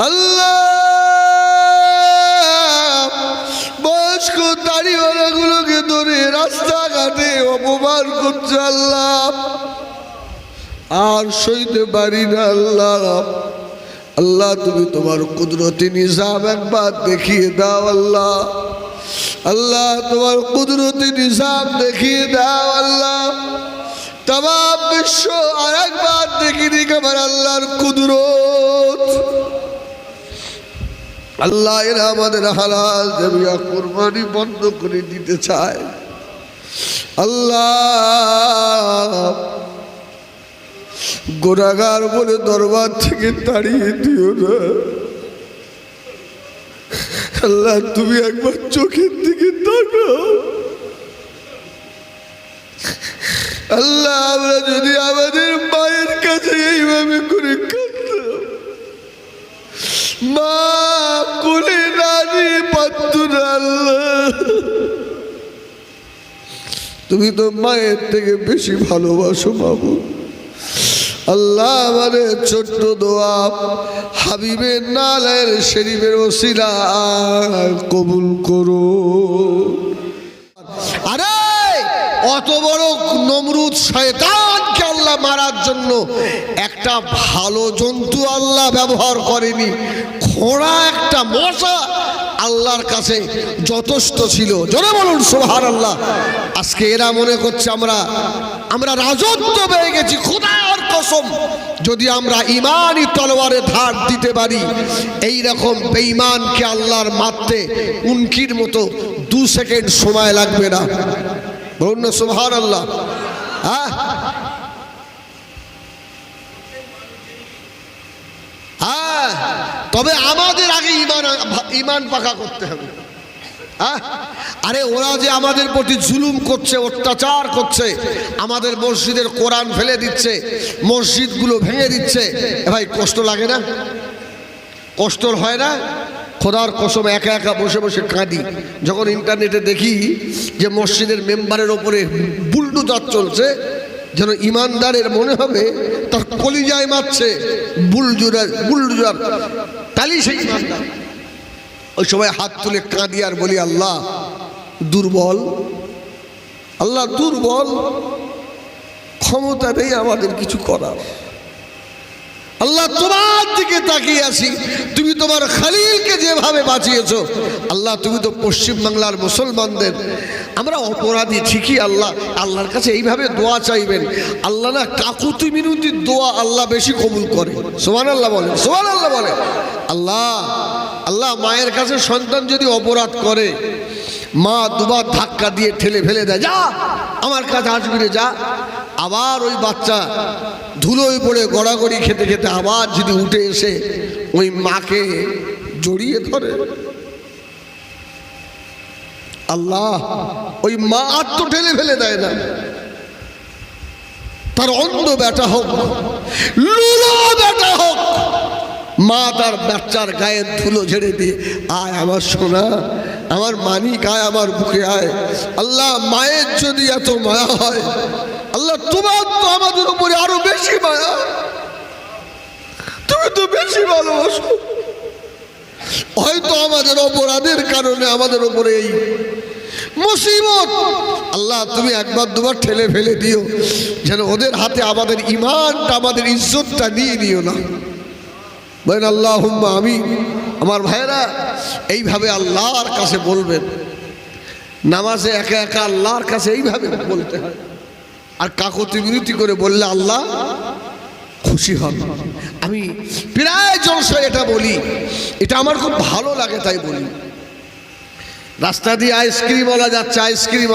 আল্লাহ বয়স্ক দাড়িওয়ালাগুলোকে ধরে রাস্তাঘাটে অপমান করছে আল্লাহ, আর সইতে পারি না আল্লাহ। আল্লাহ তুমি তোমার কুদরতি নিজাম একবার দেখিয়ে দাও আল্লাহ। আল্লাহ তোমার কুদরতি নিজাম দেখিয়ে দাও আল্লাহ। तमाम বিশ্ব আর একবার দেখি দিক আমার আল্লাহর কুদরত। আল্লাহ এরা আমাদের হালাল জমিয়া কুরবানি বন্ধ করে দিতে চায় আল্লাহ। গুনাহগার বলে দরবার থেকে তাড়িয়ে দিও না আল্লাহ। তুমি একবার চোখের দিকে তাকাও আল্লাহ। আমরা যদি আমাদের মায়ের কাছে এইভাবে করে কাঁদতাম, মা কোলে না নিয়ে পারত না আল্লাহ। তুমি তো মায়ের থেকে বেশি ভালোবাসো বাবু আল্লাহ। আমাদের ছোট্ট দোয়া হাবিবের নালের শরীফের ওসিলা কবুল করো। আরে অত বড় নমরুদ শয়তানকে আল্লাহ মারার জন্য একটা ভালো জন্তু আল্লাহ ব্যবহার করেনি। ঘোড়া একটা মশা আল্লাহর কাছে যথেষ্ট ছিল। জোরে বলুন সুবহানাল্লাহ। আজকে এরা মনে করছে আমরা রাজত্ব পেয়ে গেছি। খোদার কসম, যদি আমরা ইমানই তলোয়ারে ধার দিতে পারি, এই রকম বেঈমানকে আল্লাহর মারতে উনকির মতো 2 সেকেন্ড সময় লাগবে না। বলুন না সুবহানাল্লাহ। তবে আমাদের আগে ইমান পাকা করতে হবে। আরে ওরা যে আমাদের প্রতি জুলুম করছে, অত্যাচার করছে, আমাদের মসজিদের কোরআন ফেলে দিচ্ছে, মসজিদগুলো ভেঙে দিচ্ছে, ভাই কষ্ট লাগে না? কষ্ট হয় না? খোদার কসম একা একা বসে বসে কাঁদি যখন ইন্টারনেটে দেখি যে মসজিদের মেম্বারের ওপরে বুলডোজার চলছে। যেন ইমানদারের মনে হবে তার কলিজায় মারছে বুলডোজার, তাহলেই সেই ইমানদার। ওই সময় হাত তুলে কাঁদি আর বলি আল্লাহ দুর্বল, আল্লাহ দুর্বল, ক্ষমতা নেই আমাদের কিছু করার। আল্লাহ তোমার দিকে তাকিয়ে আছি। তুমি তোমার খলিলকে যেভাবে বাঁচিয়েছো আল্লাহ, তুমি তো পশ্চিম বাংলার মুসলমানদের, আমরা অপরাধী ঠিকই আল্লাহ, আল্লাহর কাছে এইভাবে দোয়া চাইবেন। আল্লাহ না কাকুতি মিনতি দোয়া আল্লাহ বেশি কবুল করে। সুবহানাল্লাহ বলেন, সুবহানাল্লাহ বলেন। আল্লাহ মায়ের কাছে সন্তান যদি অপরাধ করে, মা দুবার ধাক্কা দিয়ে ঠেলে ফেলে দেয়, যা আমার কাছে আসবি রে যা। আবার ওই বাচ্চা ধুলোয় পড়ে গড়াগড়ি খেতে খেতে আবার যদি উঠে এসে ওই মাকে জড়িয়ে ধরে, আল্লাহ ওই মা আর তো ঠেলে ফেলে দেয় না। তার অন্ধ বেটা হোক, লুলো বেটা হোক, মা তার বাচ্চার গায়ের ধুলো ঝেড়ে দিয়ে, আয় আমার সোনা, আমার মানিক, আয় আমার বুকে আয়। আল্লাহ মায়ের যদি এত মায়া হয়, আল্লাহ তোমার তো আমাদের উপরে আরো বেশি মায়া, তুমি তো বেশি ভালোবাসো। হয়তো আমাদের অপরাধের কারণে আমাদের উপরে এই মুসিবত, আল্লাহ তুমি একবার দুবার ঠেলে ফেলে দিও, যেন ওদের হাতে আমাদের ইমানটা, আমাদের ইজ্জতটা নিয়ে নিও না। বলেন আল্লাহুম্মা আমিন। আমার ভাইরা এইভাবে আল্লাহর কাছে বলবেন। নামাজে একা একা আল্লাহর কাছে এইভাবে বলতে হয়, আর কাকুতি মিনতি করে বললে আল্লাহ খুশি হন। আমি প্রায় জলসায় এটা বলি, এটা আমার খুব ভালো লাগে তাই বলি। রাস্তা দিয়ে আইসক্রিমওয়ালা যাচ্ছে, আইসক্রিম,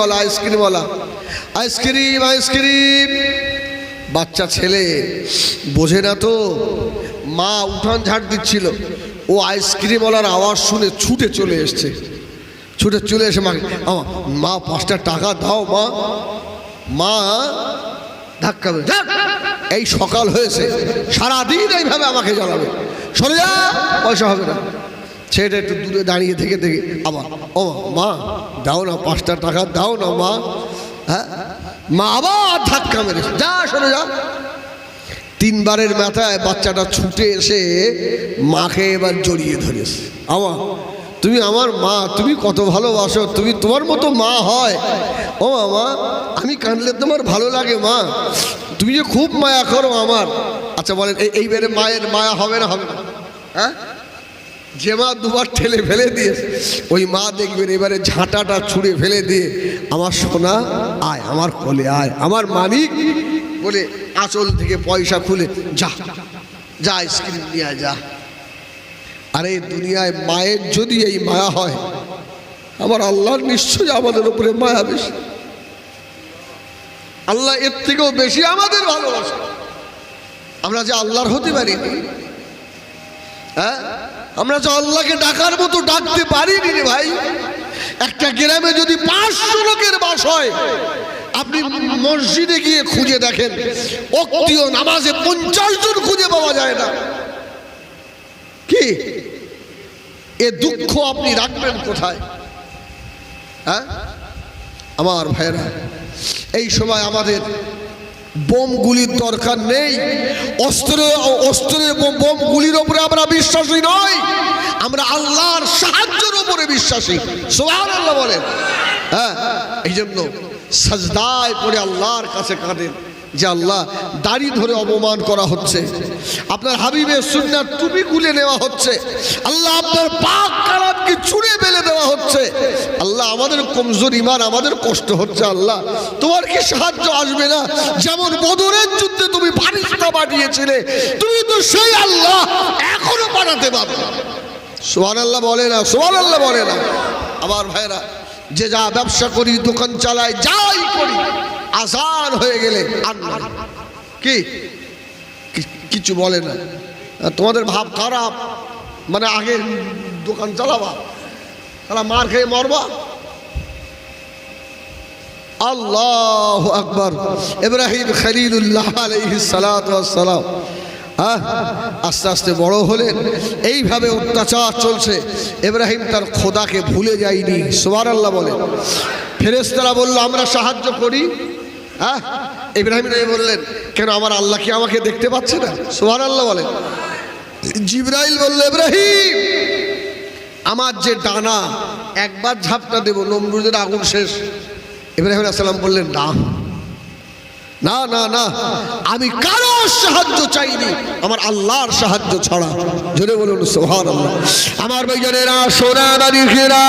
বাচ্চা ছেলে বোঝে না তো, মা উঠান ঝাড় দিচ্ছিল, ও আইসক্রিমওয়ালার আওয়াজ শুনে ছুটে চলে এসছে, মা 5টা টাকা দাও মা। মা ধাক্কা, এই সকাল হয়েছে, সারাদিন এইভাবে আমাকে জ্বালাবে, সরে যা, পয়সা হবে না। ছেলেটা একটু দূরে দাঁড়িয়ে থেকে আবার, ও মা দাও না 5টা টাকা দাও না মা। হ্যাঁ, মা আবার ধাক্কা মেরেছে, যা সরে যা। তিনবারের মাথায় বাচ্চাটা ছুটে এসে মাকে এবার জড়িয়ে ধরেছে। তুমি আমার মা, তুমি কত ভালোবাসো, তুমি তোমার মতো মা হয়। ও মা, আমি কাঁদলে তোমার ভালো লাগে মা, তুমি যে খুব মায়া করো আমার। আচ্ছা বলেন, এইবারে মায়ের মায়া হবে না? হবে না? হ্যাঁ, যে মা দুবার ঠেলে ফেলে দিয়ে ওই মা দেখবেন এবারে ঝাঁটাটা ছুঁড়ে ফেলে দিয়ে আমার সোনা আয়, আমার কোলে আয়, আমার মানিক বলে আঁচল থেকে পয়সা খুলে যা যা আইসক্রিম নিয়ে যা। আরে দুনিয়ায় মায়ের যদি এই মায়া হয়, আমার আল্লাহর নিশ্চয়ই আমাদের উপরে মায়া বেশি। আল্লাহ এর থেকেও বেশি আমাদের ভালোবাসে। আমরা যে আল্লাহর হতে পারিনি, হ্যাঁ, আমরা যে আল্লাহকে ডাকার মতো ডাকতে পারিনি রে ভাই। একটা গ্রামে যদি 500 লোকের বাস হয়, আপনি মসজিদে গিয়ে খুঁজে দেখেন, ওয়াক্তীয় নামাজে 50 জন খুঁজে পাওয়া যায় না। কি এ দুঃখ আপনি রাখবেন কোথায়? হ্যাঁ আমার ভাইরা, এই সময় আমাদের বোমগুলির দরকার নেই। অস্ত্রের বোমগুলির উপরে আমরা বিশ্বাসী নই, আমরা আল্লাহর সাহায্যের উপরে বিশ্বাসী। সুবহানাল্লাহ বলেন। হ্যাঁ, এই জন্য সাজদায় পড়ে আল্লাহর কাছে কাঁদেন যে আল্লাহ, দাড়ি ধরে অপমান করা হচ্ছে, আপনার হাবিবের সুন্নাত টুপি খুলে নেওয়া হচ্ছে, আল্লাহ আপনার পাক কালামকে ছুঁড়ে ফেলে দেওয়া হচ্ছে। আল্লাহ আমাদের কমজোর ঈমান, আমাদের কষ্ট হচ্ছে। আল্লাহ তোমার কি সাহায্য আসবে না? যেমন বদরের যুদ্ধে তুমি ফারিস্তা পাঠিয়েছিলে, তুমি তো সেই আল্লাহ এখনো পাঠাতে পারবে। সুবহানাল্লাহ বলে না? সুবহানাল্লাহ বলে না? আমার ভাইরা, যে যা ব্যবসা করি, দোকান চালাই, যাই করি, আজান হয়ে গেলে আল্লাহ কি কিছু বলে না। তোমাদের ভাব খারাপ, মানে আগে দোকান চালাবা, তাহলে মার খেয়ে মরবা। আল্লাহু আকবার। ইব্রাহিম খলিলুল্লাহ আলাইহিস সালাতু ওয়াস সালাম আস্তে আস্তে বড় হলেন। এইভাবে অত্যাচার চলছে, ইব্রাহিম তার খোদাকে ভুলে যায়নি। সুবহানাল্লাহ বলেন। ফেরেশতারা বলল আমরা সাহায্য করি। হ্যাঁ, ইব্রাহিম নবী বললেন কেন, আমার আল্লাহ কি আমাকে দেখতে পাচ্ছে না? সুবহানাল্লাহ বলেন। জিবরাইল বলল ইব্রাহিম, আমার যে ডানা, একবার ঝাপটা দেব, নমরুদের আগুন শেষ। ইব্রাহিম আলাইহিস সালাম বললেন না না না না, আমি কারো সাহায্য চাইনি, আমার আল্লাহর সাহায্য ছাড়া। জোরে বলুন সুবহানাল্লাহ। আমার ভাইজানেরা, সোনাদারিরা,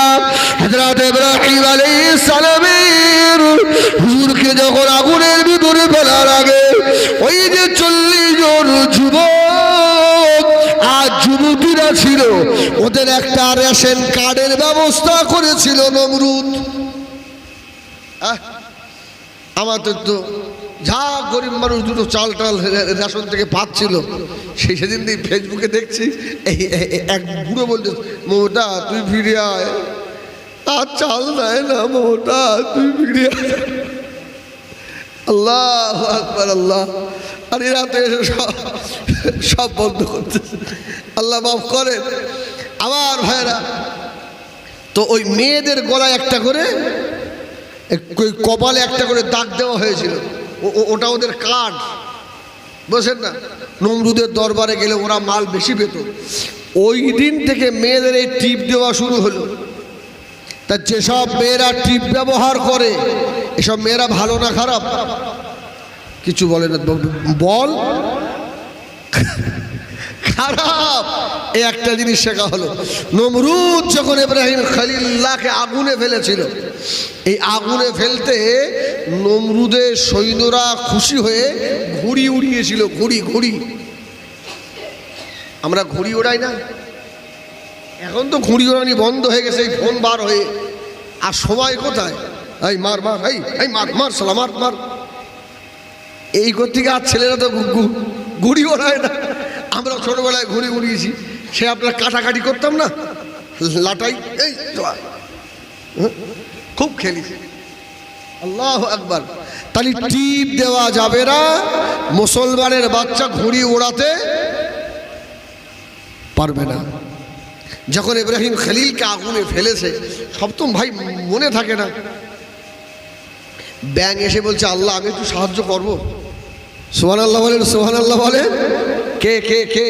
হযরত ইব্রাহিম আলাইহিস সালামের হুজুরকে যখন আগুনের ভিতরে ফেলার আগে ওই যে 40 জন যুবক আর যুবতীরা ছিল, ওদের একটা রেশন কার্ডের ব্যবস্থা করেছিল নমরুদ। আমাদের তো যা গরিব মানুষ দুটো চাল টাল রেশন থেকে পাচ্ছিল, সেদিন দিয়ে ফেসবুকে দেখছি এক বুড়ো বলছে, মমতা তুই ফিরে আয়, আর চাল দেয় না, মমতা তুই ফিরে আয়। আল্লাহু আকবার। আল্লাহ, আর এরা তো এসে সব বন্ধ করতেছে। আল্লাহ মাফ করেন। আমার ভাইরা, তো ওই মেয়েদের গলায় একটা করে, কপালে একটা করে দাগ দেওয়া হয়েছিল, ওটা ওদের কার্ড, বুঝছেন না? নমরুদের দরবারে গেলে ওরা মাল বেশি পেত। ওই দিন থেকে মেয়েদের এই টিপ দেওয়া শুরু হলো। তা যেসব মেয়েরা টিপ ব্যবহার করে, এসব মেয়েরা ভালো না খারাপ? কিছু বলে না, বল খারাপ। এই একটা জিনিস শেখা হলো, নমরুদ যখন ইব্রাহিম খলিলুল্লাহকে আগুনে ফেলেছিল, এই আগুনে ফেলতে নমরুদের সৈন্যরা খুশি হয়ে ঘুড়ি উড়িয়েছিল। ঘুড়ি আমরা ঘুড়ি ওড়াই না? এখন তো ঘুড়ি ওড়ানি বন্ধ হয়ে গেছে, এই ফোন বার হয়ে। আর সময় কোথায়? এই মার মার, এই মার মার সালা মার মার, এই থেকে। আর ছেলেরা তো ঘুড়ি ওড়ায় না। আমরা ছোটবেলায় ঘুড়ি উড়িয়েছি, সে আপনার কাটাকাটি করতাম না, লাটাই, এই খুব খেলিছি। আল্লাহু আকবার। তাহলে টিপ দেওয়া যাবে না, মুসলমানের বাচ্চা ঘুড়ি ওড়াতে পারবে না। যখন ইব্রাহিম খলিলকে আগুনে ফেলেছে, সব তো ভাই মনে থাকে না। ব্যাঙ এসে বলছে আল্লাহ আমি একটু সাহায্য করবো, সুবহানাল্লাহ বলেন, সুবহানাল্লাহ বলেন। কে কে কে?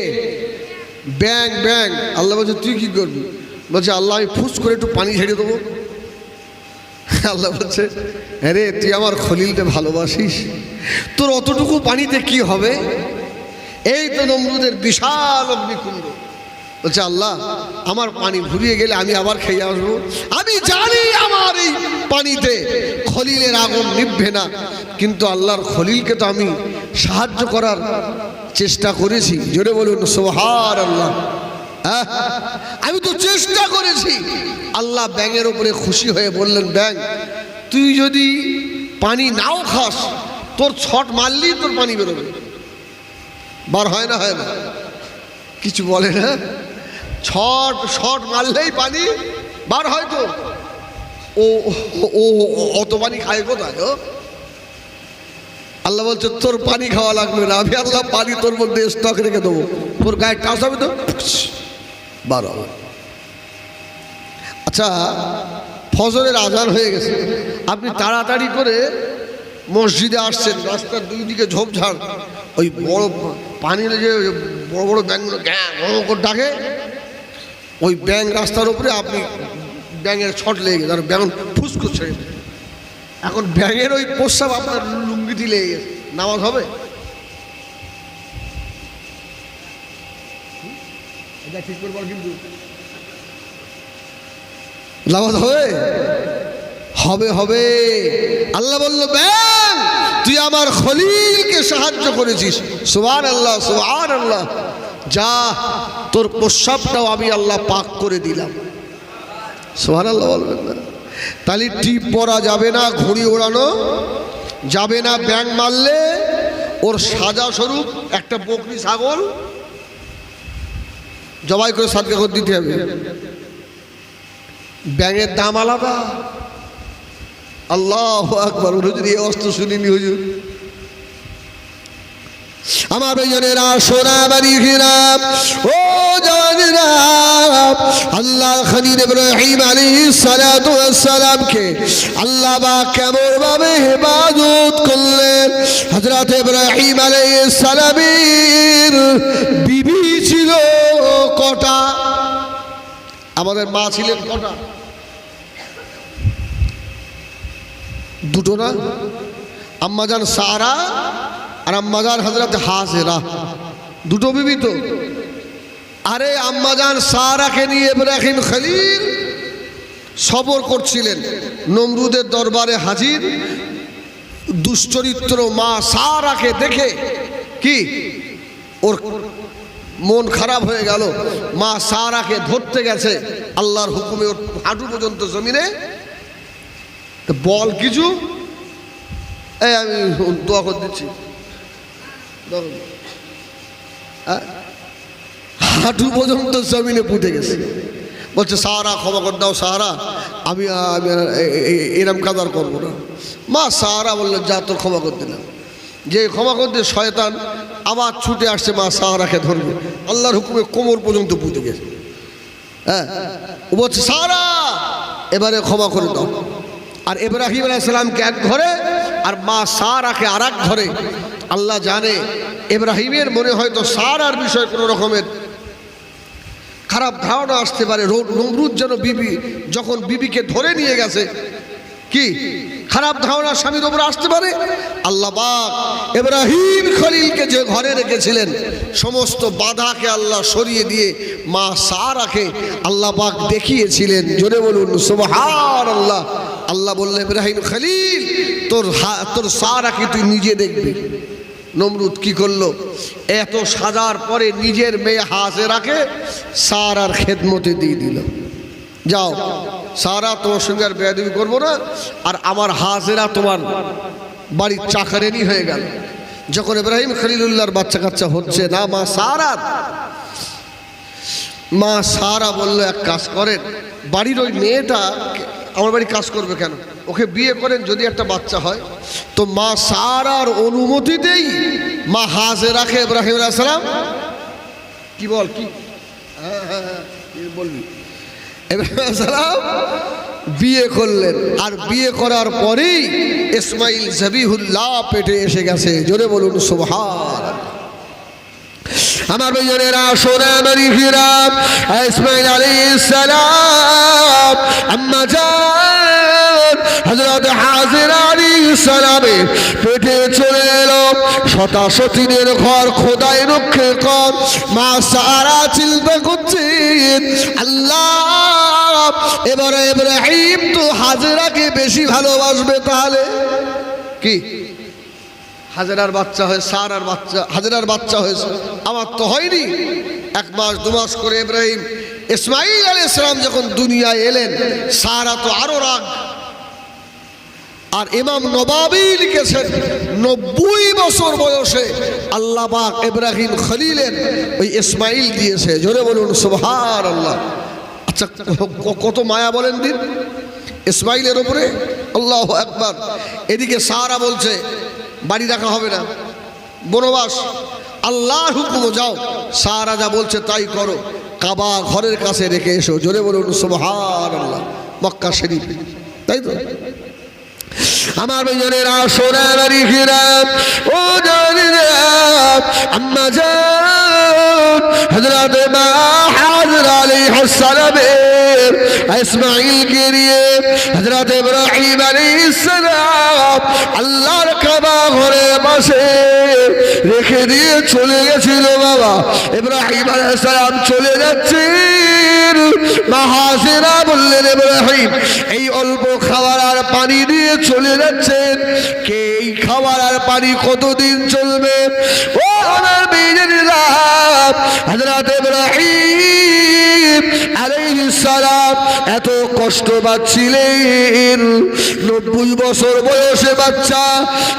ব্যাং ব্যাং। আল্লাহ বলছে তুই কি করবি? বলছে আল্লাহ আমি ফুস করে একটু পানি ছেড়ে দেবো। আল্লাহ বলছে আরে তুই আমার খলিলকে ভালোবাসিস, তোর অতটুকু পানিতে কি হবে? এই তো নমরুদের বিশাল অগ্নিকুণ্ড। বলছে আল্লাহ আমার পানি ফুরিয়ে গেলে আমি আবার খেয়ে আসবো। আমি জানি আমার এই পানিতে খলিলের আগুন নিভবে না, কিন্তু আল্লাহর খলিলকে তো আমি সাহায্য করার চেষ্টা করেছি। জোরে বলুন সুবহানাল্লাহ। আমি তো চেষ্টা করেছি। আল্লাহ ব্যাঙের উপরে খুশি হয়ে বললেন, ব্যাঙ তুই যদি পানি নাও খাস, তোর ছট মারলেই তোর পানি বেরোবে। বার হয় না? হয় না? কিছু বলে না? ছট মারলেই পানি বার হয়। তো ও ও অত পানি খায় কোথায়? আল্লাহ বলছে তোর পানি খাওয়া লাগবে না, আমি আল্লাহ পানি তোর মধ্যে স্টক রেখে দেবো, তোর গায়ে টাচ হবে তো বার হবে। আচ্ছা ফজরের আজান হয়ে গেছে, আপনি তাড়াতাড়ি করে মসজিদে আসছেন, রাস্তার দুই দিকে ঝোপঝাড়, ওই বড় পানির যে বড় বড় ব্যাঙগুলো গ্যাঁ করে ডাকে, ওই ব্যাঙ রাস্তার উপরে আপনি ব্যাঙের ছট লেগে গেছে, আর ব্যাঙ ফুস করছে। এখন ব্যাঙের ওই প্রস্রাব আপনার লুঙ্গিটি লেগে গেছে, নামাজ হবে? এটা ঠিক করবার, কিন্তু নামাজ হবে? হবে হবে। আল্লাহ বলল ব্যাঙ তুই আমার খলিলকে সাহায্য করেছিস, সুবহানাল্লাহ সুবহানাল্লাহ, যা তোর প্রস্রাবটাও আমি আল্লাহ পাক করে দিলাম। সুবহানাল্লাহ বলবেন না? তাহলে টিপ পরা যাবে না, ঘুড়ি ওড়ানো যাবে না। ব্যাঙ মারলে ওর সাজা স্বরূপ একটা বকরি ছাগল জবাই করে সাদকা করে দিতে হবে। ব্যাঙের দাম আলাদা। আল্লাহু আকবার। হুজুর এই অস্ত্র শুনিনি হুজুর। আমার ভাইয়েরা সোনা বাড়ি ঘিরাম, ও জওয়ানেরা, আল্লাহ খলিল ইব্রাহিম আলাইহিস সালাতু ওয়াস সালামকে আল্লাহ পাক কেমন ভাবে ইবাদত করলেন। হযরত ইব্রাহিম আলাইহিস সালামের বিবি ছিল কটা? আমাদের মা ছিলেন কটা? দুটো না? আম্মাজান সারা আর আম্মাজান হযরত হাজেরা, দুটো বিবি তো। আরে আম্মাজান সারাকে নিয়ে ইব্রাহিম খলিল সবর করছিলেন, নমরুদের দরবারে হাজির। দুশ্চরিত্র মা সারাকে দেখে কি ওর মন খারাপ হয়ে গেল। মা সারাকে ধরতে গেছে, আল্লাহর হুকুমে ওর হাঁটু পর্যন্ত জমিনে। বল কিছু, এই আমি দোয়া করে দিচ্ছি। হাঁটু পর্যন্ত জমিনে পুঁতে গেছে। বলছে সাহারা ক্ষমা করে দাও সাহারা, আমি এরম কাজ আর করবো না। মা সাহারা বললেন যা তোর ক্ষমা করে দিলাম। যে ক্ষমা করতে শয়তান আবার ছুটে আসছে মা সাহারাকে ধরবে, আল্লাহর হুকুমে কোমর পর্যন্ত পুঁতে গেছে। হ্যাঁ, ও বলছে সাহারা এবারে ক্ষমা করে দাও। আর ইব্রাহিম আলাইহিস সালামকে এক ঘরে আর মা সারাকে আর এক ঘরে। আল্লাহ জানে ইব্রাহিমের মনে হয়তো সারার বিষয়ে কোনো রকমের খারাপ ধারণা আসতে পারে। নমরুদ যেন বিবি যখন বিবিকে ধরে নিয়ে গেছে, কি খারাপ ধারণা স্বামীর উপরে আসতে পারে। আল্লাহ পাক ইব্রাহিম খলিলকে যে ঘরে রেখেছিলেন সমস্ত বাধাকে আল্লাহ সরিয়ে দিয়ে মা সারাকে আল্লাহ পাক দেখিয়েছিলেন। জোরে বলুন সুবহানাল্লাহ। আল্লাহ বললেন ইব্রাহিম খলিল তোর সারাকে তুই নিজে দেখবি। নমরুদ কি করলো? এত সাজার পরে নিজের মেয়ে হাজেরাকে সারার খেদমতে দিয়ে দিল। যাও সারা তোমার সঙ্গে আর বেয়াদবি করবো না, আর আমার হাজেরা তোমার বাড়ির চাকরানি হয়ে গেল। যখন ইব্রাহিম খলিলুল্লাহর বাচ্চা কাচ্চা হচ্ছে না, মা সারা বললো এক কাজ করেন, বাড়ির ওই মেয়েটা আমার বাড়ি কাজ করবে কেন, ওকে বিয়ে করেন, যদি একটা বাচ্চা হয় তো মা সারার অনুমতিতেই মা হাজেরাকে ইব্রাহিম আলাইহিস সালাম কি বল কি হ্যাঁ বলবি ইব্রাহিম আলাইহিস সালাম বিয়ে করলেন, আর বিয়ে করার পরেই ইসমাইল জবিহুল্লাহ পেটে এসে গেছে। জোরে বলুন সুবহানাল্লাহ। আমার ভাইয়েরা সোনা মারিহিরা, ইসমাইল আলাইহিস সালাম আম্মা জান হযরত হাজেরা আলাইহিস সালামের পেটে চলে এলো। শতাশতিনের ঘর খোদাই রক্ষে কর। মা সারা চিন্তা করছেন, আল্লাহ এবারে ইব্রাহিম তো হাজেরাকে বেশি ভালোবাসবে, তাহলে কি হাজেরার বাচ্চা হয়, সারার বাচ্চা, হাজেরার বাচ্চা হয়েছে, আমার তো হয়নি। 1 মাস 2 মাস করে ইব্রাহিম ইসমাইল আলাইহিস সালাম যখন দুনিয়ায় এলেন, সারা তো আরো রাগ। আর ইমাম নবাবী লিখেছেন 90 বছর বয়সে আল্লাহ পাক ইব্রাহিম খলিলের ওই ইসমাইল দিয়েছে। জোরে বলুন সুবহানাল্লাহ। আচ্ছা কত মায়া বলেন দিন ইসমাইলের উপরে, আল্লাহু আকবার। এদিকে সারা বলছে বাড়ি রাখা হবে না, বনবাস, আল্লাহর হুকুম, যাও সারা যা বলছে তাই করো, কাবা ঘরের কাছে রেখে এসো। জোরে বলুন সুবহানাল্লাহ। মক্কা শরীফ, তাই তো। আমার ভাইয়েরা সোনার আরিফিরা, ও জানেরা আম্মা জান হযরত মা হাজরা আলাইহিস সালামের ইসমাইলকে নিয়ে হযরত ইব্রাহিম আলাইহিস সালাম আল্লাহর কাবা ঘরের পাশে রেখে দিয়ে চলে গেছিল। বাবা ইব্রাহিম আলাইহিস সালাম চলে যাচ্ছেন, মা হাজরা বললেন ইব্রাহিম এই অল্প খাবার আর পানি দিয়ে চলে যাচ্ছেন, কে এই খাবার আর পানি কতদিন চলবে? ও আমার বিজনেরা, হযরত ইব্রাহিম আলাইহিস সালাম এত কষ্ট পাচ্ছিলেন। 90 বছর বয়সে বাচ্চা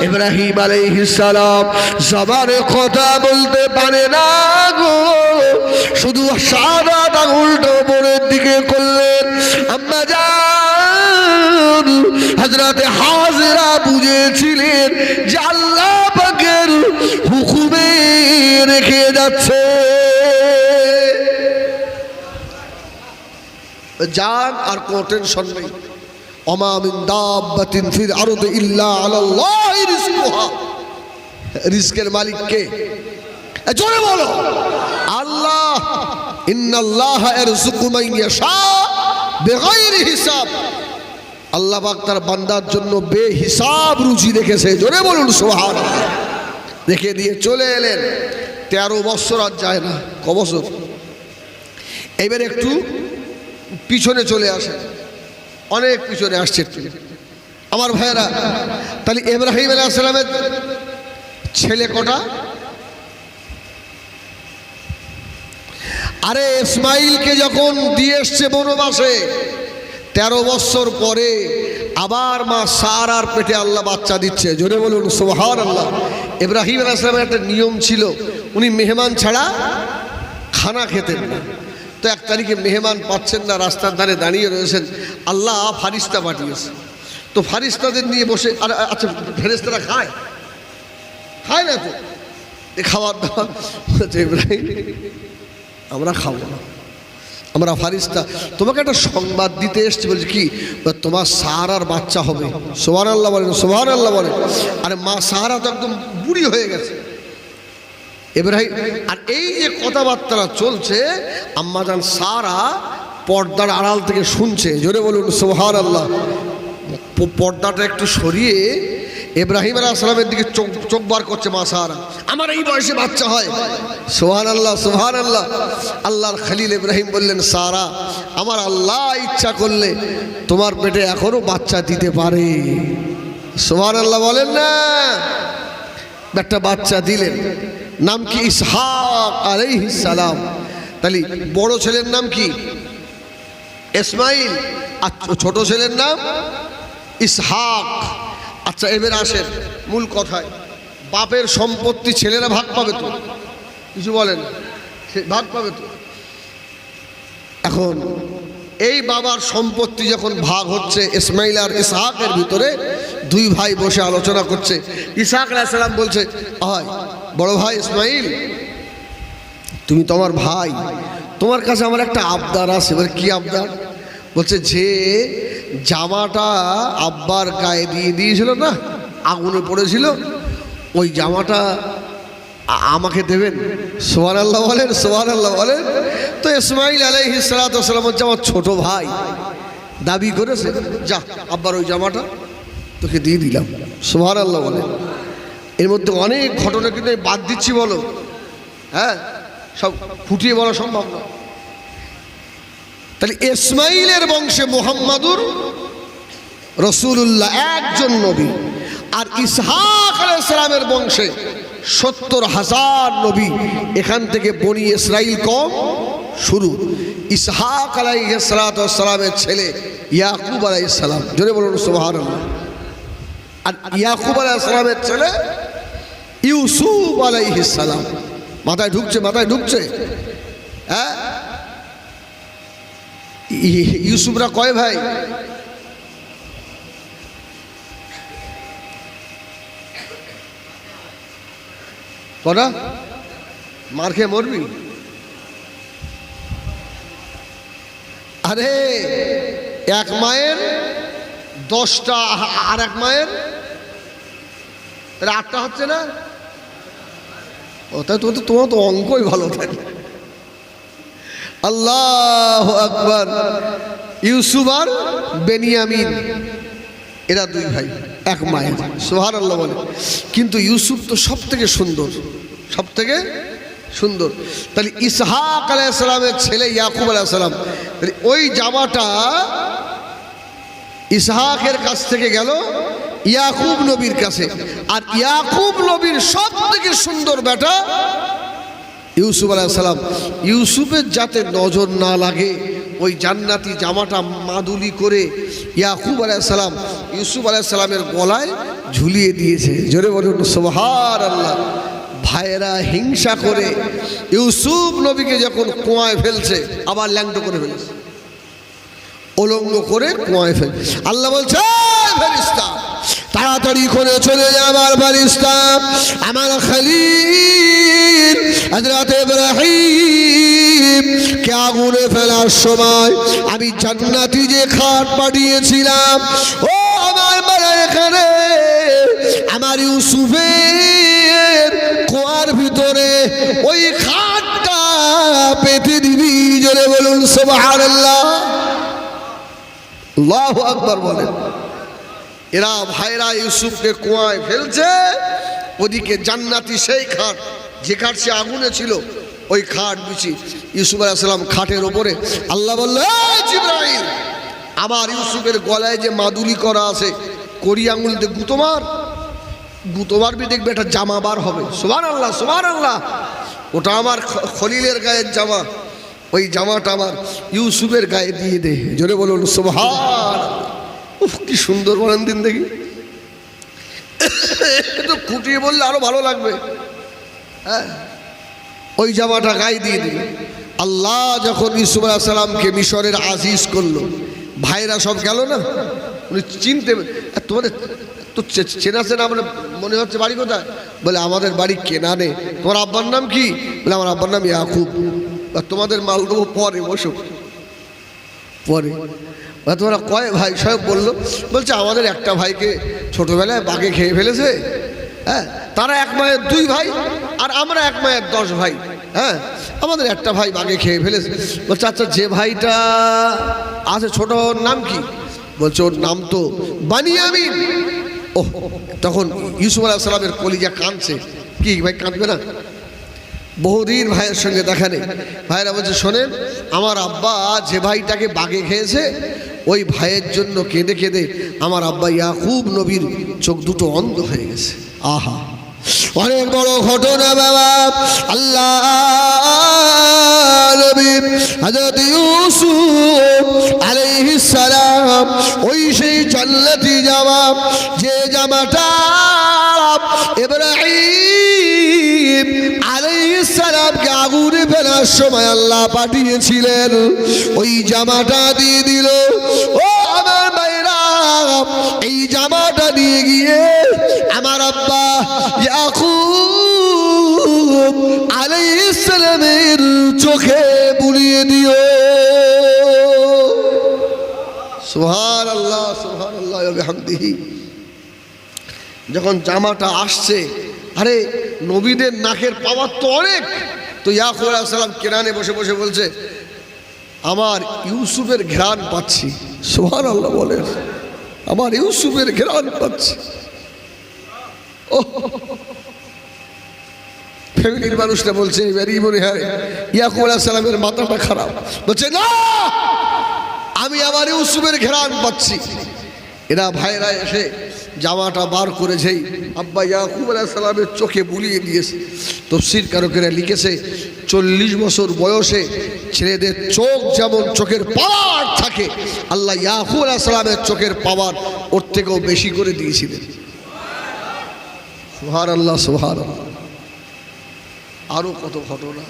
ইব্রাহিম আলাইহিস সালাম জবানে কথা বলতে পারে না গো, শুধু সাদা আঙুলটা উপরের দিকে করলেন। আম্মা জান হযরত হাজরা বুঝেছিলেন যে আল্লাহ পাকের হুকুমে রেখে যাচ্ছে। জান আর কোনো টেনশন নেই। ওমা মিন দাব্বাতিন ফিল আরদি ইল্লা আলাল্লাহি রিজকুহা। রিজকের মালিক কে? জোরে বলো আল্লাহ। ইন্নাল্লাহা ইয়ারযুকু মান ইয়াশা বিগাইরি হিসাব। আল্লাহ পাক তার বান্দার জন্য বেহিসাব রুজি রেখেছে। জোরে বলুন সুবহানাল্লাহ। রেখে দিয়ে চলে এলেন। 13 বছর আর যায় না, ক বছর? এবার একটু পিছনে চলে আসে, অনেক পিছনে আসছে আমার ভাইয়েরা। তাহলে ইব্রাহিম আলাইহিস সালামের ছেলে কটা? আরে ইসমাইলকে যখন দিয়ে এসছে বনবাসে, 13 বছর পরে আবার মা সারার পেটে আল্লাহ বাচ্চা দিচ্ছে। জোরে বলুন সুবহানাল্লাহ। ইব্রাহিম আলাইহিস সালামের একটা নিয়ম ছিল, উনি মেহমান ছাড়া খানা খেতেন না। তো 1 তারিখে মেহমান পাচ্ছেন না, রাস্তার ধারে দাঁড়িয়ে রয়েছেন, আল্লাহ ফারিস্তা পাঠিয়েছে। তো ফারিস্তাদের নিয়ে বসে, আর আচ্ছা ফেরেশতারা খায়? খায় না তো, খাবার দাবার ইব্রাহিম আমরা খাবো না, আমরা ফারিস্তা। তোমাকে একটা সংবাদ দিতে এসছি, বলছি কি? তোমার সারার বাচ্চা হবে। সুবহানাল্লাহ বলেন, সুবহানাল্লাহ বলেন। আরে মা সারা তো একদম বুড়ি হয়ে গেছে ইব্রাহিম। আর এই যে কথাবার্তা চলছে, আম্মা জান সারা পর্দার আড়াল থেকে শুনছে। জোরে বলুন সুবহানাল্লাহ। পর্দাটা একটু সরিয়ে ইব্রাহিম আলাইহিস সালামের দিকে চোখ বার করছে মা সারা। আমার এই বয়সে বাচ্চা হয়? সুবহানাল্লাহ, সুবহানাল্লাহ। আল্লাহর খলিল ইব্রাহিম বললেন, সারা আমার আল্লাহ ইচ্ছা করলে তোমার পেটে এখনো বাচ্চা দিতে পারে। সুবহানাল্লাহ বলেন না। একটা বাচ্চা দিলেন, নাম কি? ইসহাক আলাইহিস সালাম। তাহলে বড় ছেলের নাম কি? ইসমাইল। আর ছোট ছেলের নাম ইসহাক। আচ্ছা এবার আসেন মূল কথায়। বাপের সম্পত্তি ছেলেরা ভাগ পাবে তো? কিছু বলেন, ভাগ পাবে তো? এখন এই বাবার সম্পত্তি যখন ভাগ হচ্ছে ইসমাইল আর ইসহাকের ভিতরে, 2 ভাই বসে আলোচনা করছে। ইসহাক আলাইহিস সালাম বলছে, হয় বড় ভাই ইসমাইল, তুমি তো আমার ভাই, তোমার কাছে আমার একটা আবদার আছে। এবার কি আবদার? বলছে যে জামাটা আব্বার গায়ে দিয়ে দিয়েছিল না, আগুনে পড়েছিল, ওই জামাটা আমাকে দেবেন? সুবহানাল্লাহ বলেন, সুবহানাল্লাহ বলেন। তো ইসমাইল আলাইহিস সালাতু ওয়াস সালাম হচ্ছে আমার ছোট ভাই, দাবি করেছে, যা আব্বার ওই জামাটা তোকে দিয়ে দিলাম। সুবহানাল্লাহ বলেন। এর মধ্যে অনেক ঘটনা কিন্তু বাদ দিচ্ছি, বলো, হ্যাঁ, সব ফুটিয়ে বলা সম্ভব না। তাহলে ইসমাইলের বংশে মুহাম্মাদুর রাসূলুল্লাহ একজন নবী, আর ইসহাক আলাইহিস সালামের বংশে ৭০,০০০ নবী। এখান থেকে বনি ইসরাইল কম শুরু। ইসহাক আলাইহিস সালামের ছেলে ইয়াকুব আলাইহিস সালাম, জোরে বলুন সুবহানাল্লাহ। আর ইয়াকুব আলাইহিস সালামের ছেলে ইউসুফ আলাইহিস সালাম। মাথায় ঢুকছে, মাথায় ঢুকছে? হ্যাঁ, ইউসুফরা কয় ভাই? কটা? মার খেয়ে মরবি? আরে এক মায়ের 10টা, আর এক মায়ের 8টা হচ্ছে না? ও তাই তোমার তো অঙ্কই ভালো থাকে। আল্লাহু আকবার। ইউসুফ আর বেনিয়ামিন এরা 2 ভাই, এক মায়ের। সুবহানাল্লাহ বলে। কিন্তু ইউসুফ তো সব থেকে সুন্দর, সব থেকে সুন্দর। তাহলে ইসহাক আলাইহিস সালামের ছেলে ইয়াকুব আলাইহিস সালাম, তাহলে ওই জামাটা ইসহাকের কাছ থেকে গেল ইয়াকুব নবীর কাছে, আর ইয়াকুব নবীর সব থেকে সুন্দর বেটা ইউসুফ আলাইহিস সালাম। ইউসুফের যাতে নজর না লাগে ওই জান্নাতি জামাটা মাদুলি করে ইয়াকুব আলাইহিস সালাম ইউসুফ আলাইহিস সালামের গলায় ঝুলিয়ে দিয়েছে। জোরে বলুন সুবহানাল্লাহ। ভাইয়েরা হিংসা করে ইউসুফ নবীকে যখন কুয়ায় ফেলছে, আবার ল্যাংটো করে ফেলেছে, উলঙ্গ করে কুয়ায় ফেলছে। আল্লাহ বলছে, ফেরেশতা তাড়াতাড়ি করে চলে যা আমার ফেরেশতা, আমার খলিল হযরত ইব্রাহিম কে আগুনে ফেলার সময় আমি জান্নাতি যে খাট পাঠিয়েছিলাম, ও আমার এখানে আমার ইউসুফের কুয়ার ভিতরে ওই খাটটা পেতে দিবি। জোরে বলুন সুবহানাল্লাহ। আল্লাহু আকবার বলেন। এরা ভাইরা ইউসুফকে কুয়ায় ফেলছে, ওদিকে জান্নাতি সেই খাট, যে খাট সে আগুনে ছিল, ওই খাট বিছি ইউসুফ আলাইহিস সালাম খাটের ওপরে। আল্লাহ বলল, জিবরাইল আমার ইউসুফের গলায় যে মাদুলি করা আছে, কড়ি আঙুল দিয়ে গুঁতো মারবি, দেখবে একটা জামা বার হবে। সুবহানাল্লাহ, সুবহানাল্লাহ। ওটা আমার খলিলের গায়ের জামা, ওই জামাটা আমার ইউসুফের গায়ে দিয়ে দে। জোরে বলুন সুবহানাল্লাহ। উফ, কি সুন্দর বলেন দিন দেখি। একটু ফুটিয়ে বললে আরো ভালো লাগবে। হ্যাঁ, ওই জামাটা গায়ে দিয়ে দিল। আল্লাহ যখন ইউসুফ আলাইহিস সালামকে মিশরের আজিজ করলো, ভাইরা সব গেল না, উনি চিনতে, তোমাদের তো চেনা চেনা মানে মনে হচ্ছে, বাড়ি কোথায়? বলে আমাদের বাড়ি কেনানে। তোমার আব্বার নাম কি? বলে আমার আব্বার নাম ইয়াকুব। তোমাদের মাল দেবো পরে, বসো পরে। তোমরা কয় ভাই? সব বললো। বলছে আমাদের একটা ভাইকে ছোটবেলায় বাঘে খেয়ে ফেলেছে। হ্যাঁ, তারা এক মায়ের 2 ভাই, আর আমরা এক মায়ের 10 ভাই। হ্যাঁ, আমাদের একটা ভাই বাঘে খেয়ে ফেলেছে। বলছে আচ্ছা, যে ভাইটা আছে ছোট, ওর নাম কি? বলছে ওর নাম তো বানিয়ামিন। ও, তখন ইউসুফ আলাইহিস সালামের কলিজা কাঁদছে। কি ভাই, কাঁদবে না? বহুদিন ভাইয়ের সঙ্গে দেখা নেই। ভাইরা বলছে, শোনেন, আমার আব্বা যে ভাইটাকে বাঘে খেয়েছে, ওই ভাইয়ের জন্য কেঁদে কেঁদে আমার আব্বা ইয়াকুব নবীর চোখ দুটো অন্ধ হয়ে গেছে। আহা, অনেক বড় ঘটনা বাবা। আল্লাহ নবী হযরত ইউসুফ আলাইহিস সালাম ওই সেই জান্নাতি জামা, যে জামাটা ইব্রাহিম আলাইহিস সালামকে আগুনে ফেলার সময় আল্লাহ পাঠিয়েছিলেন, ওই জামাটা দিয়ে দিল। ও আমার ভাইরা, এই জামাটা নিয়ে গিয়ে আমার আব্বা ইয়াকুব আলাইহিস সালামের চোখে বুলিয়ে দিও। সুবহানাল্লাহ। বিহামদিহি। যখন জামাটা আসছে, আরে নবীদের নাকের পাওয়ার তো অনেক। তো ইয়াকুব আলাইহিস সালাম কেরানে বসে বসে বলছে, আমার ইউসুফের ঘ্রাণ পাচ্ছি। সুবহানাল্লাহ বলেন, আমার ইউসুফের ঘ্রাণ পাচ্ছি। ও ফ্যামিলির মানুষটা বলছে, এবারই মনে হয় ইয়াকুব আলাইহিস সালামের মাথাটা খারাপ। বলছে না, আমি আমার ইউসুফের ঘ্রাণ পাচ্ছি। এরা ভাইরা এসে জামাটা বার করেছেই আব্বা ইয়াকুব আলাইহিস সালামের চোখে বুলিয়ে দিয়েছে। তাফসীর কারকেরা লিখেছে 40 বছর বয়সে ছেলেদের চোখ যেমন চোখের পাওয়ার থাকে, আল্লাহ ইয়াকুব আলাইহিস সালামের চোখের পাওয়ার ওর থেকেও বেশি করে দিয়েছিলেন। সুবহানাল্লাহ সুবহানাল্লাহ। আরো কত ঘটনা।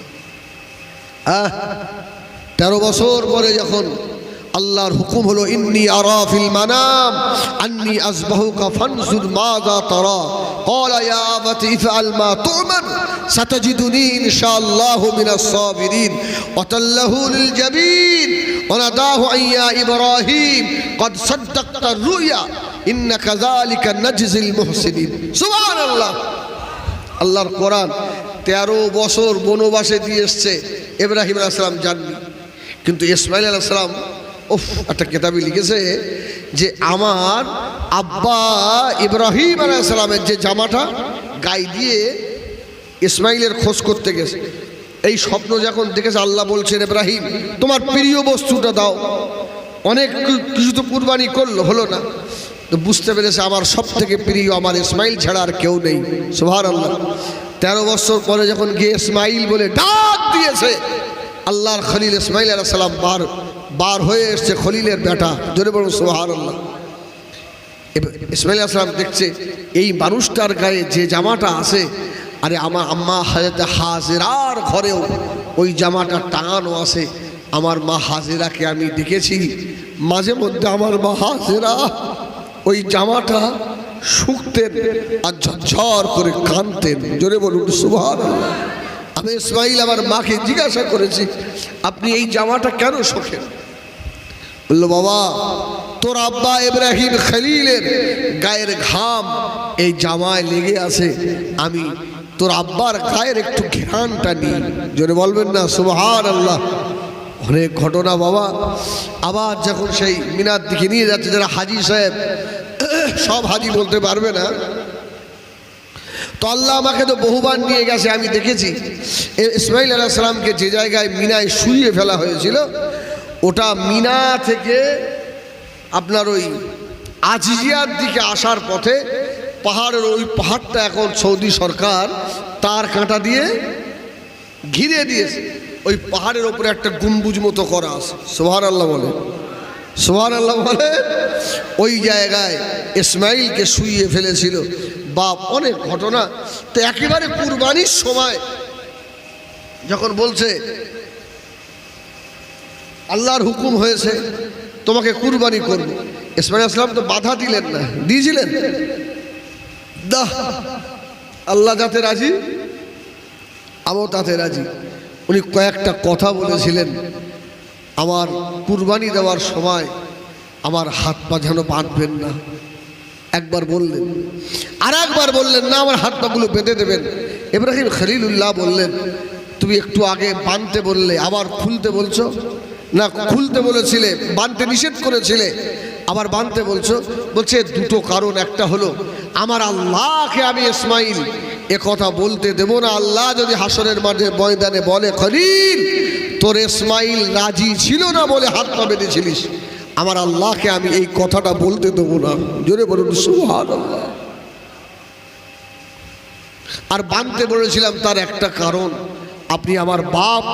13 বছর পরে যখন আল্লাহর হুকুম হলো, ইন্নী আরা ফিল মানাম আন্নী আযবাহুকা ফানজুর মাযা তারা ক্বালা ইয়া আবাতি ইফআল মা তু'মার সাতাজিদুনি ইনশাআল্লাহু মিনাস সাবিরিন ওয়া তাল্লাহু লিল জাবিন ওয়া নাদাহু ইয়া ইব্রাহিম ক্বাদ সাদ্দাকতা রুয়া ইন্না কাযালিকা নাজজিল মুহসিনিন। সুবহানাল্লাহ। আল্লাহর কোরআন 13 বছর বনবাসে দিয়ে এসছে। ইব্রাহিম আলাইহিস সালাম জাননি, কিন্তু ইসমাইল আলাইহিস সালাম একটা কিতাবে লিখেছে যে আমার আব্বা ইব্রাহিম আলাইহিস সালামের যে জামাটা গায়ে দিয়ে ইসমাইলের খোঁজ করতে গেছে, এই স্বপ্ন যখন দেখেছে আল্লাহ বলছেন, ইব্রাহিম তোমার প্রিয় বস্তুটা দাও। অনেক কিছু তো কুরবানি করলো, হলো না, তো বুঝতে পেরেছে আমার সব থেকে প্রিয় আমার ইসমাইল ছাড়া আর কেউ নেই। সুবহানাল্লাহ। 13 বছর পরে যখন গিয়ে ইসমাইল বলে ডাক দিয়েছে, আল্লাহর খলিল ইসমাইল আলাইহিস সালাম বার হয়ে এসছে, খলিলের বেটা। জোরে বলুন সুবহানাল্লাহ। ইসমাইল আলাইহিস সালাম দেখছে এই মানুষটার গায়ে যে জামাটা আছে, আরে আমার আম্মা হযরত হাজেরার ঘরেও ওই জামাটা টাঙানো আছে। আমার মা হাজেরাকে আমি দেখেছি, মাঝে মধ্যে আমার মা হাজেরা ওই জামাটা শুকতেন আর ঝরঝর করে কাঁদতেন। জোরে বলুন সুবহানাল্লাহ। আমি ইসমাইল আমার মাকে জিজ্ঞাসা করেছি, আপনি এই জামাটা কেন শোকেন? বললো, বাবা তোর আব্বা ইব্রাহিম খলিলের গায়ের ঘাম এই জামায় লেগে আছে, আমি তোর আব্বার গায়ের একটু ঘ্রাণটা নিই। জোরে বলবেন না সুবহানাল্লাহ। অনেক ঘটনা বাবা। আবার যখন সেই মিনার দিকে নিয়ে যাচ্ছে, যারা হাজি সাহেব, সব হাজি বলতে পারবে না, তো আল্লাহ আমাকে তো বহুবার নিয়ে গেছে, আমি দেখেছি ইসমাইল আলাইহিস সালামকে যে জায়গায় মিনায় শুইয়ে ফেলা হয়েছিল, ওটা মিনা থেকে আপনার ওই আজিজিয়ার দিকে আসার পথে পাহাড়ের ওই পাহাড়টা এখন সৌদি সরকার তার কাঁটা দিয়ে ঘিরে দিয়েছে। ওই পাহাড়ের ওপরে একটা গম্বুজ মতো করা আছে। সুবহানাল্লাহ বলে, সুবহানাল্লাহ বলে। ওই জায়গায় ইসমাইলকে শুইয়ে ফেলেছিল। বাপ অনেক ঘটনা। তো একেবারে কুরবানির সময় যখন বলছে আল্লাহর হুকুম হয়েছে তোমাকে কুরবানি করব, ইসমাইল আলাইহিস সালাম তো বাধা দিলেন না, দিয়েছিলেন দাহ, আল্লাহ যাতে রাজি আমিও তাতে রাজি। উনি কয়েকটা কথা বলেছিলেন, আমার কুরবানি দেওয়ার সময় আমার হাত পা যেন বাঁধবেন না, একবার বললেন। আর একবার বললেন না, আমার হাত পাগুলো বেঁধে দেবেন। ইব্রাহিম খলিলুল্লাহ বললেন, তুমি একটু আগে বাঁধতে বললে, আবার খুলতে বলছো না, খুলতে বলেছিলে, বাঁধতে নিষেধ করেছিলে, আবার বাঁধতে বলছো। বলছে দুটো কারণ, একটা হলো আমার আল্লাহকে আমি ইসমাইল এ কথা বলতে দেব না। আল্লাহ যদি হাসরের মাঠে ময়দানে বলে, খলিল তোর ইসমাইল রাজি ছিল না বলে হাত পা বেঁধেছিলিস, আমার আল্লাহকে আমি এই কথাটা বলতে দেবো না। জোরে বলুন সুবহানাল্লাহ। আর বাঁধতে বলেছিলাম তার একটা কারণ, আপনি আমার বাপ,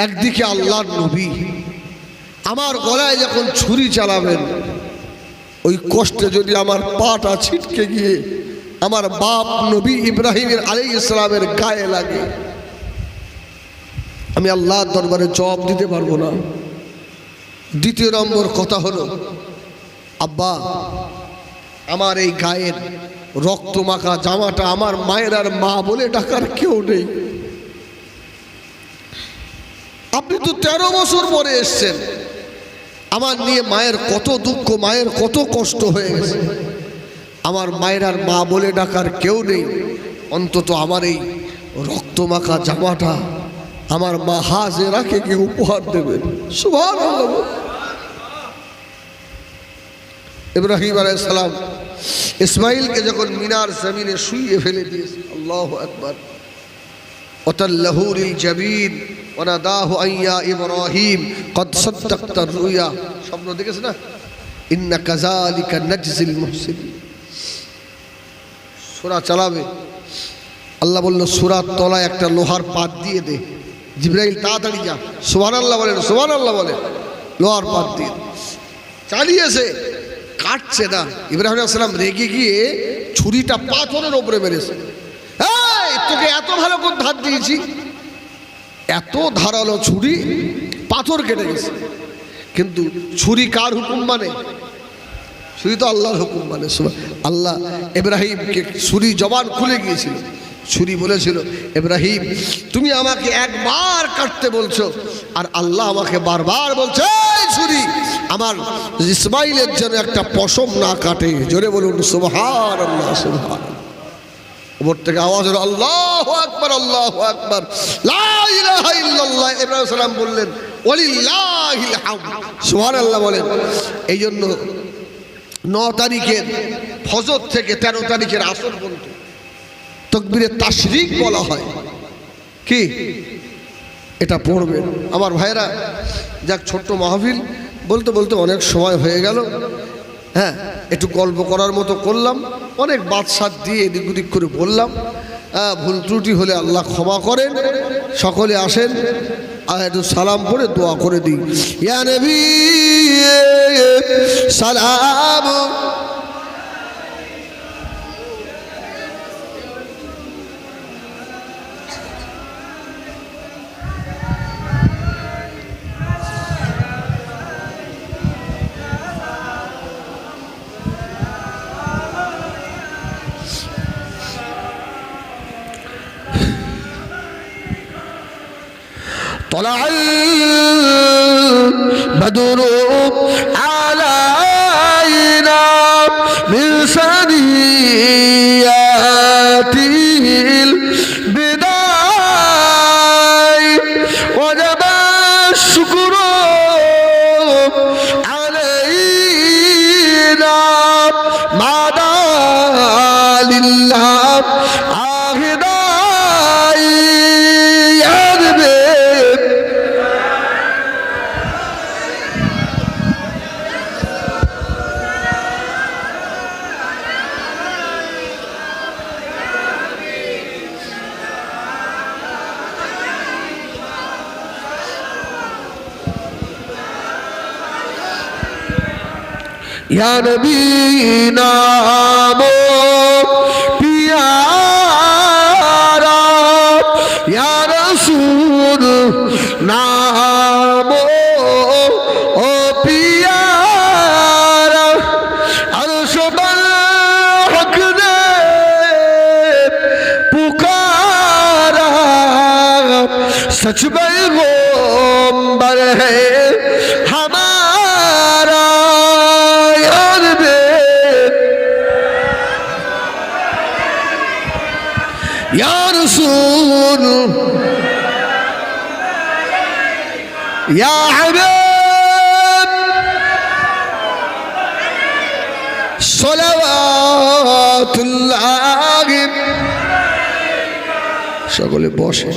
একদিকে আল্লাহর নবী, আমার গলায় যখন ছুরি চালাবেন, ওই কষ্টে যদি আমার পাটা ছিটকে গিয়ে আমার বাপ নবী ইব্রাহিমের আলাইহিস সালামের গায়ে লাগে, আমি আল্লাহর দরবারে জবাব দিতে পারবো না। দ্বিতীয় নম্বর কথা হলো, আব্বা আমার এই গায়ের রক্ত মাখা জামাটা আমার মায়ের আর মা বলে ডাকার কেউ নেই। আপনি তো 13 বছর পরে এসছেন, আমার নিয়ে মায়ের কত দুঃখ, মায়ের কত কষ্ট হয়ে গেছে। আমার মায়ের আর মা বলে ডাকার কেউ নেই, অন্তত আমার এই রক্তমাখা জামাটা আমার মা হাজেরাকে কি উপহার দেবেন। সুবহানাল্লাহ। ইব্রাহিম আলাইহিস সালাম ইসমাইলকে যখন মিনার জমিনে শুইয়ে ফেলে দিয়েছে, আল্লাহু আকবার, ওয়াতাল্লাহু লিল জাবিন ওয়ানাদাহু আইয়া ইব্রাহিম কদ সাদ্দাকতা রুয়া। স্বপ্ন দেখেছে না, ইন্না কাযালিকা নাজজিল মুহসিনিন। সূরা চালাবে, আল্লাহ বলল সূরার তলায় একটা লোহার পাত দিয়ে দে। জিবরাইল তাড়াতাড়ি যা, সুবহানাল্লাহ বলেন, সুবহানাল্লাহ বলেন। লোহার পাত দিয়ে চালিয়েছে, কাটছে না। ইব্রাহিম আলাইহিস সালাম রেগে গিয়ে ছুরিটা পাথরের উপরে মেরেছে। এই তোকে এত ভালো করে ধার দিয়েছি, এত ধারালো ছুরি পাথর কেটে গেছে। কিন্তু ছুরি কার হুকুম মানে? ছুরি তো আল্লাহর হুকুম মানে। আল্লাহ ইব্রাহিমকে ছুরি জবান খুলে গিয়েছিল। ছুরি বলেছিল, ইব্রাহিম তুমি আমাকে একবার কাটতে বলছো, আর আল্লাহ আমাকে বারবার বলছে এই ছুরি আমার ইসমাইলের জন্য একটা পশম না কাটে। জোরে বলুন সুবহানাল্লাহ, সুবহানাল্লাহ। উপর থেকে আওয়াজ হলো আল্লাহু আকবার, আল্লাহু আকবার, লা ইলাহা ইল্লাল্লাহ। ইব্রাহিম সালাম বললেন ওয়ালিল্লাহিল হামদ, সুবহানাল্লাহ বলেন। এই জন্য 9 তারিখের ফজর থেকে 13 তারিখের আসর পর্যন্ত তাকবীরে তাশরিক বলা হয়। কি এটা পড়বেন আমার ভাইরা। যাক, ছোট্ট মাহফিল বলতে বলতে অনেক সময় হয়ে গেল। হ্যাঁ, একটু গল্প করার মতো করলাম, অনেক বাদশাহ দিয়ে এদিক ওদিক করে বললাম। ভুল ত্রুটি হলে আল্লাহ ক্ষমা করেন। সকলে আসেন, আর একটু সালাম পড়ে দোয়া করে দিই। ইয়া নবী সালাম, طلع البدر علينا من ثنيات البداء وجب الشكر علينا ما دعا لله या नबी नामो प्यारा, या रसूल नामो ओ प्यारा, अर्श पर हक ने पुकारा, सच पैगंबर है हमारा। या रसूल या हबीब सलावातुल्लाह। সকলে বসে।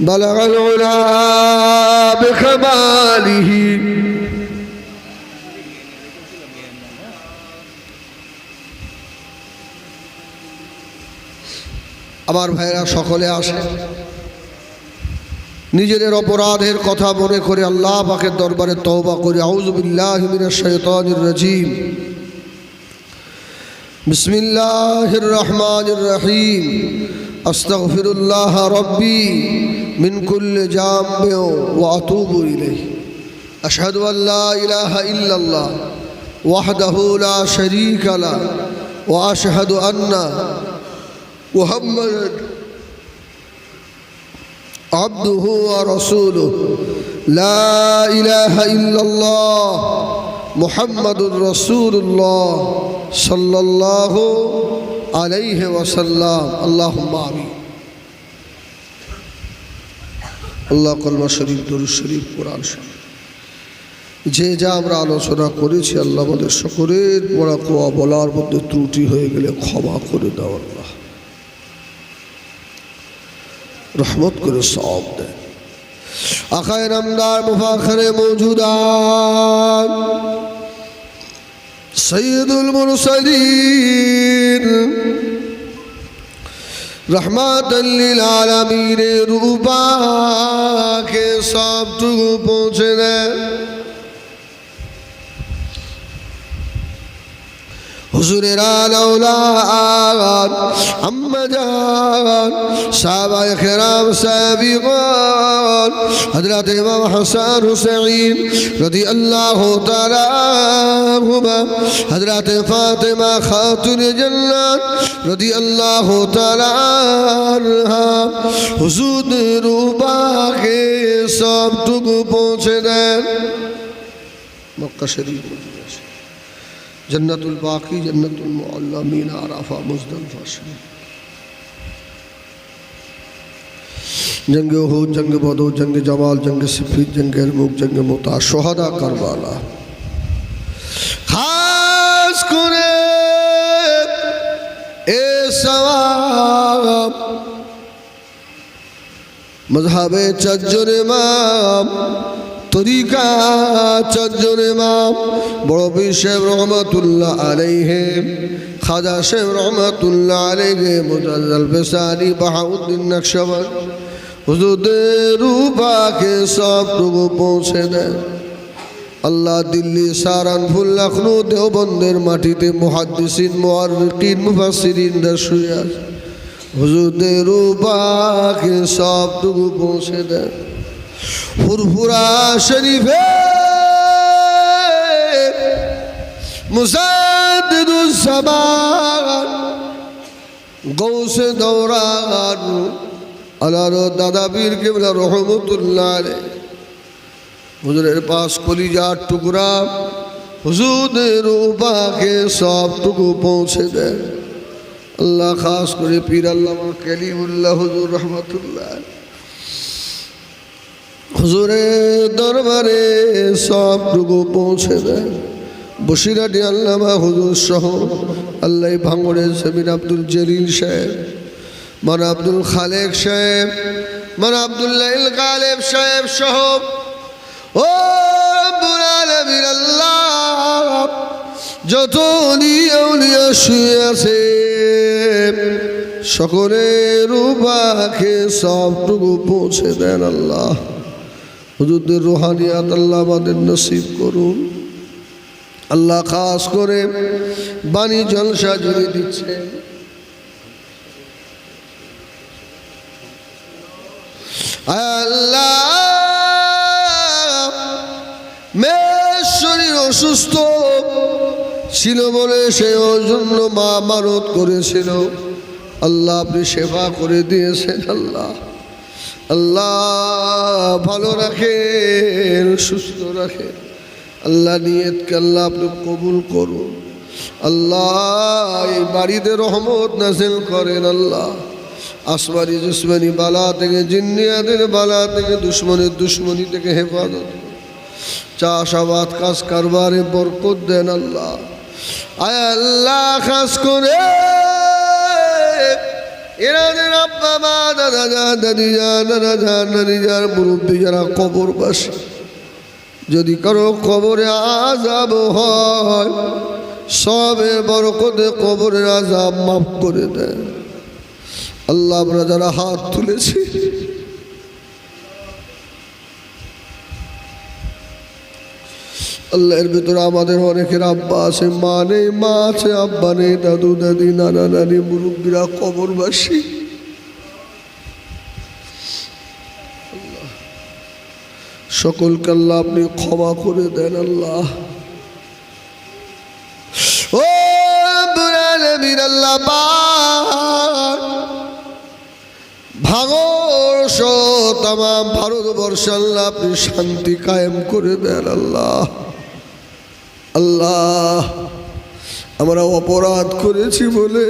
بلغ العلا بكماله আমার ভাইরা সকলে আসে, নিজেদের অপরাধের কথা মনে করে আল্লাহ পাকের দরবারে তওবা করি। আউযু বিল্লাহি মিনাশ শাইতানির রাজীম। বিসমিল্লাহির রহমানির রহিম। আস্তাগফিরুল্লাহ রব্বি মিন কুল্লি জামবিন ওয়া আতুবু ইলাইহি। আশহাদু আল্লা ইলাহা ইল্লাল্লাহ ওয়াহদাহু লা শারীকা লাহু وأشهد أن محمدا عبده ورسوله لا إله إلا الله محمد رسول الله صلى الله عليه وسلم اللهم آمين আল্লাহ কলমা শরীফ দরুদ শরীফ কোরআন শরীফ যে যা আমরা আলোচনা করেছি আল্লাহ আমাদের সকলের পড়া কোয়া বলার মধ্যে ত্রুটি হয়ে গেলে ক্ষমা করে দাও আল্লাহ রহমত করে সওয়াব দেন আখায়ে নামদার মুফাখরে মওজুদান সৈয়দুল মুরসালিন रहमतन लिल आलमीन रूपा के सब टुकु पहुँचे दे हुजूरे औलाद अम्मा जान साहबाए किराम साबिक़ान हज़रत इमाम हसन हुसैन रज़ी अल्लाह तआला अन्हुमा हज़रत फातिमा खातून जन्नत रज़ी अल्लाह तआला अन्हा हुजूर रूबा के सब टुकु पहुँचे दें मक्का शरीफ जन्नतुल बाकी जन्नतुल मुअल्ला मीना अराफा मुज़दलिफा शरीफ जंग उहुद जंग बदर जंग जमाल जंग सिफ़ीन जंग यरमुक जंग मुता शुहदा करबला खास करे ए सवाब मज़हबे चारजन इमाम तरीका चारजन इमाम बड़ो पीर साहेब रहमतुल्लाह अलैहि खाजा साहेब रहमतुल्लाह अलैहि मुजल्लल बिसारी बहाउद्दीन नक्शबंद हुजूर रूबा के सब टुकु पहुँचे दें अल्लाह दिल्ली सहारनपुर लखनऊ देवबंदेर माटीते मुहद्दिसिन मुअर्रिखीन मुफस्सिरीन शुए हुजूर रूबा के सब टुकु पहुँचे दें फुरफुरा शरीफे मुसद्दिदुस समान गौसे दौरान अलारो दादा पीर किबला रहमतुल्लाह अलैहि हुजूरेर पास कलिजार टुकड़ा हुजूर रूबा के सब टुकु पहुँचे दें अल्लाह खास करे पीर अल्लामा कलीमुल्लाह हुजूर रहमतुल्लाह हुजूरे दरबारे सब टुकु पहुँचे दें बशिराटी अल्लामा हुजूर सह अल्लाह भांगड़े जमीन अब्दुल जलील साहेब मन अब्दुल खालेक साहेब मन अब्दुल्लाह गालिब साहेब सह ओ रब्बुल आलामीन अल्लाह যত আউলিয়া শুয়ে আছে সকলের রূপাকে সবটুকু পৌঁছে দেন আল্লাহ হুজুরদের রুহানিয়াত আল্লাহ আমাদের নসিব করুন আল্লাহ খাস করে বাণী জলসা জুড়ে দিচ্ছেন আল্লাহ মেয়ের শরীর অসুস্থ ছিল বলে সে ওর জন্য মা মানত করেছিল আল্লাহ আপনি সেবা করে দিয়েছেন আল্লাহ আল্লাহ ভালো রাখেন সুস্থ রাখেন আল্লাহ নিয়তকে আল্লাহ আপনি কবুল করুন আল্লাহ এই বাড়িতে রহমত নাজিল করেন আল্লাহ আসমানি জিসমানি বালা থেকে জিন্নিয়াতের বালা থেকে দুশ্মনের দুশ্মনী থেকে হেফাজত চাষাবাদ কাজ কারবারে বরকত দেন আল্লাহ আয় আল্লাহ খাস করে এনাদের আব্বা মা দাদা যান দাদি যান দাদা যান নানি যান মুরব্বী যারা কবরবাসী যদি কারো কবরে আযাব হয় সবের বরকতে কবরের আযাব মাফ করে দেন আল্লাহ আমরা যারা হাত তুলেছি আল্লাহর ভিতরে আমাদের অনেকের আব্বা আছে মা নেই মা আছে আব্বা নেই দাদু দাদি নানা নানি মুরব্বীরা কবরবাসী সকলকে আল্লাহ আপনি ক্ষমা করে দেন আল্লাহ ও রব্বুল আলামিন আল্লাহ পাক ভারতবর্ষ तमाम ভারতবর্ষে আল্লাহ আপনি শান্তি কায়েম করে দেন আল্লাহ। আল্লাহ আমরা অপরাধ করেছি বলে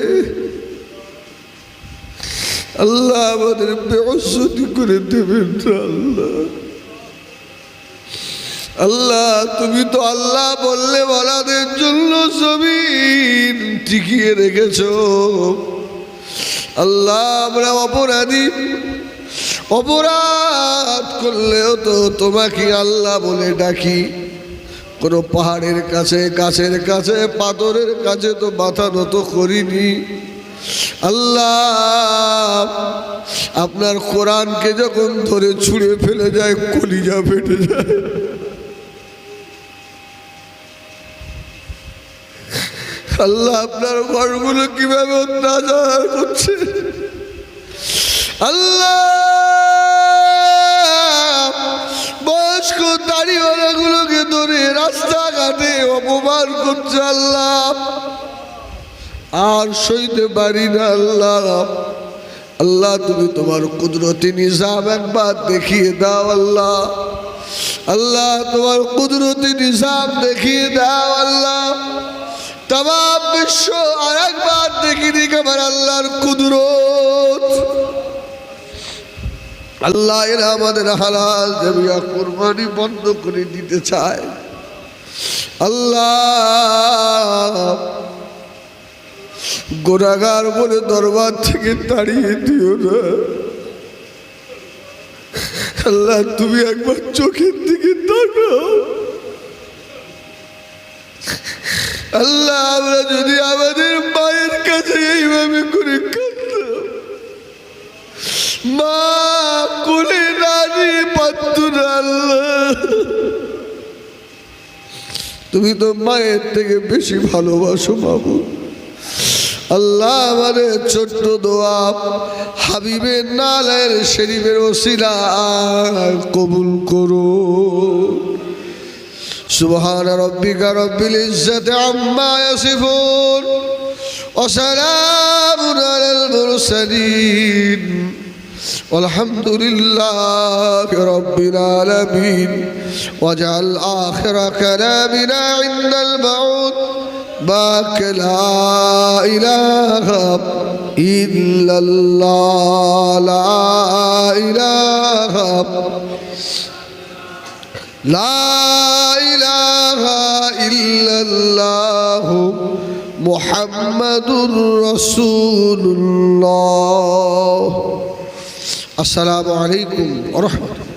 আল্লাহ আমাদের বেইজ্জতি করে দেবেন আল্লাহ। আল্লাহ তুমি তো আল্লাহ বললে বলাদের জন্য জমিন টিকিয়ে রেখেছো আল্লাহ। আমরা অপরাধী, অপরাধ করলেও তো তোমাকে আল্লাহ বলে ডাকি। কোনো পাহাড়ের কাছে, গাছের কাছে, পাথরের কাছে তো মাথা নত করিনি আল্লাহ। আপনার কোরআনকে যখন ধরে ছুঁড়ে ফেলে যায় কলিজা ফেটে যায়। আল্লাহ আপনার ঘরগুলো কিভাবে অত্যাচার করছে আল্লাহ। বয়স্ক দাড়িওয়ালাগুলোকে ধরে রাস্তাঘাটে অপমান করছে আল্লাহ। আর সইতে পারি না আল্লাহ। আল্লাহ তুমি তোমার কুদরতি নিজাম একবার দেখিয়ে দাও আল্লাহ। আল্লাহ তোমার কুদরতি নিজাম দেখিয়ে দাও আল্লাহ। तमाम বিশ্ব আর একবার দেখি দিকে আমার আল্লাহর কুদরত আল্লাহ। এরা আমাদের হালাল জমিয়া কুরবানি বন্ধ করে দিতে চায় আল্লাহ। গুনাহগার বলে দরবার থেকে তাড়িয়ে দিও না আল্লাহ। তুমি একবার চোখের দিকে তাকাও আল্লাহ। আমরা যদি আমাদের মায়ের কাছে এইভাবে করে কাঁদতাম, মা কোলে না নিয়ে পারত না আল্লাহ। তুমি তো মায়ের থেকে বেশি ভালোবাসো মাবুদ আল্লাহ। আমাদের ছোট্ট দোয়া হাবিবের নালের শরীফের ওসিলায় কবুল করো। سبحان ربك رب العزة عما يصفون وسلام على المرسلين والحمد لله رب العالمين. واجعل آخر كلامنا عند الموت باك لا إله إلا الله لا إله لا إله إلا الله محمد رسول الله. السلام عليكم ورحمة الله.